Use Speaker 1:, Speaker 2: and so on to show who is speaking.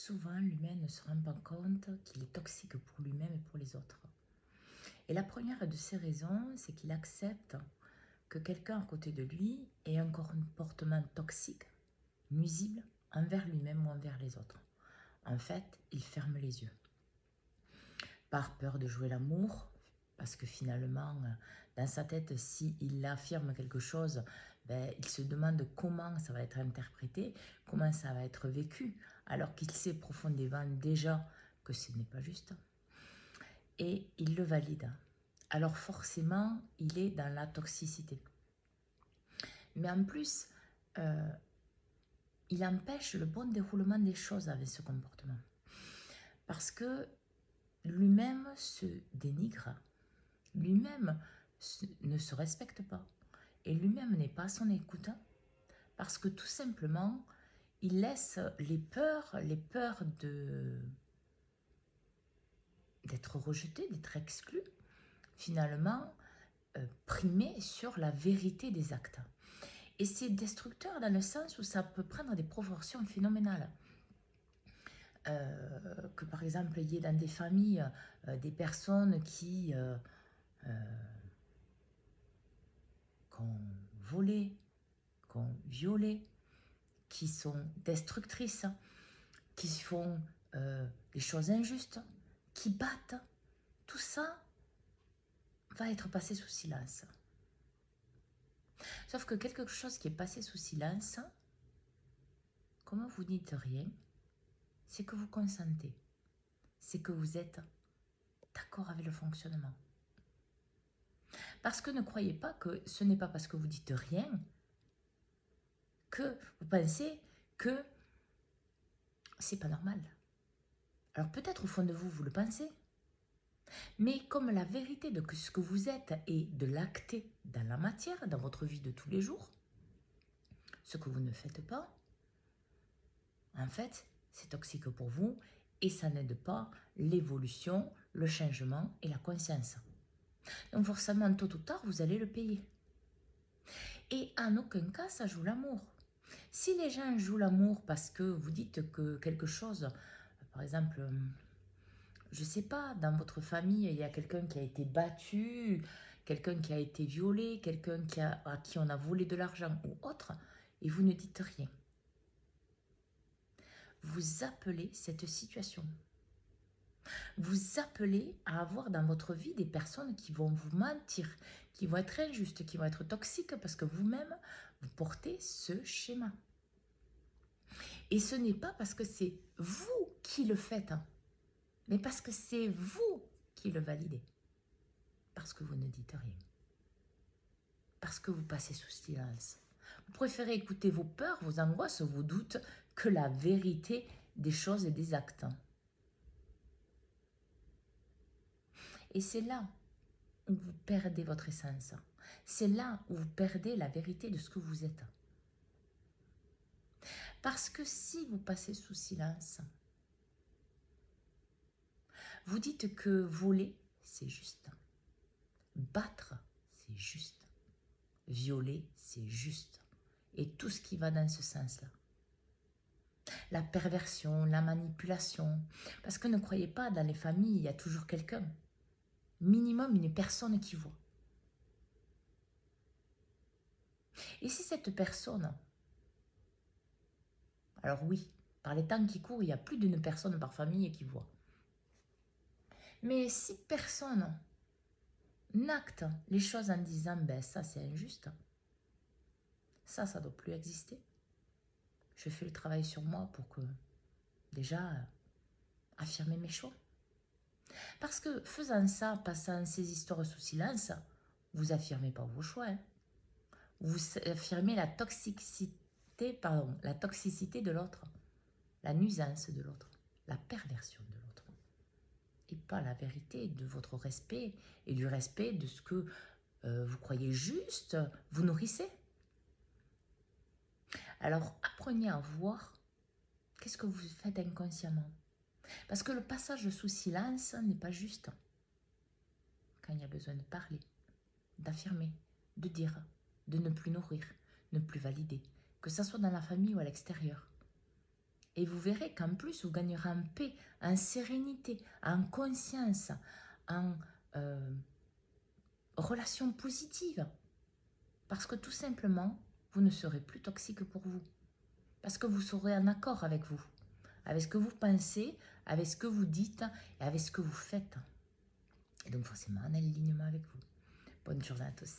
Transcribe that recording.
Speaker 1: souvent, l'humain ne se rend pas compte qu'il est toxique pour lui-même et pour les autres. Et la première de ces raisons, c'est qu'il accepte que quelqu'un à côté de lui ait un comportement toxique, nuisible, envers lui-même ou envers les autres. En fait, il ferme les yeux. Par peur de jouer l'amour, parce que finalement, dans sa tête, s'il affirme quelque chose, il se demande comment ça va être interprété, comment ça va être vécu, alors qu'il sait profondément déjà que ce n'est pas juste. Et il le valide. Alors forcément, il est dans la toxicité. Mais en plus, il empêche le bon déroulement des choses avec ce comportement. Parce que lui-même se dénigre, lui-même ne se respecte pas, et lui-même n'est pas à son écoute, parce que tout simplement, il laisse les peurs d'être rejeté, d'être exclu, finalement, primer sur la vérité des actes. Et c'est destructeur dans le sens où ça peut prendre des proportions phénoménales. Que par exemple, il y ait dans des familles des personnes qui ont volé, qui ont violé, qui sont destructrices, qui font des choses injustes, qui battent. Tout ça va être passé sous silence. Sauf que quelque chose qui est passé sous silence, comme vous dites rien, c'est que vous consentez. C'est que vous êtes d'accord avec le fonctionnement. Parce que ne croyez pas que ce n'est pas parce que vous dites rien que vous pensez que c'est pas normal. Alors peut-être au fond de vous, vous le pensez. Mais comme la vérité de ce que vous êtes est de l'acter dans la matière, dans votre vie de tous les jours, ce que vous ne faites pas, en fait, c'est toxique pour vous et ça n'aide pas l'évolution, le changement et la conscience. Donc forcément, tôt ou tard, vous allez le payer. Et en aucun cas, ça joue l'amour. Si les gens jouent l'amour parce que vous dites que quelque chose, par exemple, je ne sais pas, dans votre famille, il y a quelqu'un qui a été battu, quelqu'un qui a été violé, quelqu'un à qui on a volé de l'argent ou autre, et vous ne dites rien. Vous appelez cette situation. Vous appelez à avoir dans votre vie des personnes qui vont vous mentir, qui vont être injustes, qui vont être toxiques parce que vous-même, vous portez ce schéma. Et ce n'est pas parce que c'est vous qui le faites, mais parce que c'est vous qui le validez. Parce que vous ne dites rien. Parce que vous passez sous silence. Vous préférez écouter vos peurs, vos angoisses, vos doutes, que la vérité des choses et des actes. Et c'est là où vous perdez votre essence. C'est là où vous perdez la vérité de ce que vous êtes. Parce que si vous passez sous silence, vous dites que voler, c'est juste. Battre, c'est juste. Violer, c'est juste. Et tout ce qui va dans ce sens-là. La perversion, la manipulation. Parce que ne croyez pas, dans les familles, il y a toujours quelqu'un. Minimum une personne qui voit. Et si cette personne... Alors oui, par les temps qui courent, il y a plus d'une personne par famille qui voit. Mais si personne n'acte les choses en disant « ça c'est injuste », ça ne doit plus exister. Je fais le travail sur moi pour que, déjà, affirmer mes choix. Parce que faisant ça, passant ces histoires sous silence, vous n'affirmez pas vos choix. Vous affirmez la toxicité de l'autre, la nuisance de l'autre, la perversion de l'autre. Et pas la vérité de votre respect et du respect de ce que vous croyez juste, vous nourrissez. Alors apprenez à voir qu'est-ce que vous faites inconsciemment. Parce que le passage sous silence n'est pas juste. Quand il y a besoin de parler, d'affirmer, de dire, de ne plus nourrir, ne plus valider, que ce soit dans la famille ou à l'extérieur. Et vous verrez qu'en plus, vous gagnerez en paix, en sérénité, en conscience, en relation positive. Parce que tout simplement, vous ne serez plus toxique pour vous. Parce que vous serez en accord avec vous, avec ce que vous pensez, avec ce que vous dites et avec ce que vous faites. Et donc forcément en alignement avec vous. Bonne journée à tous.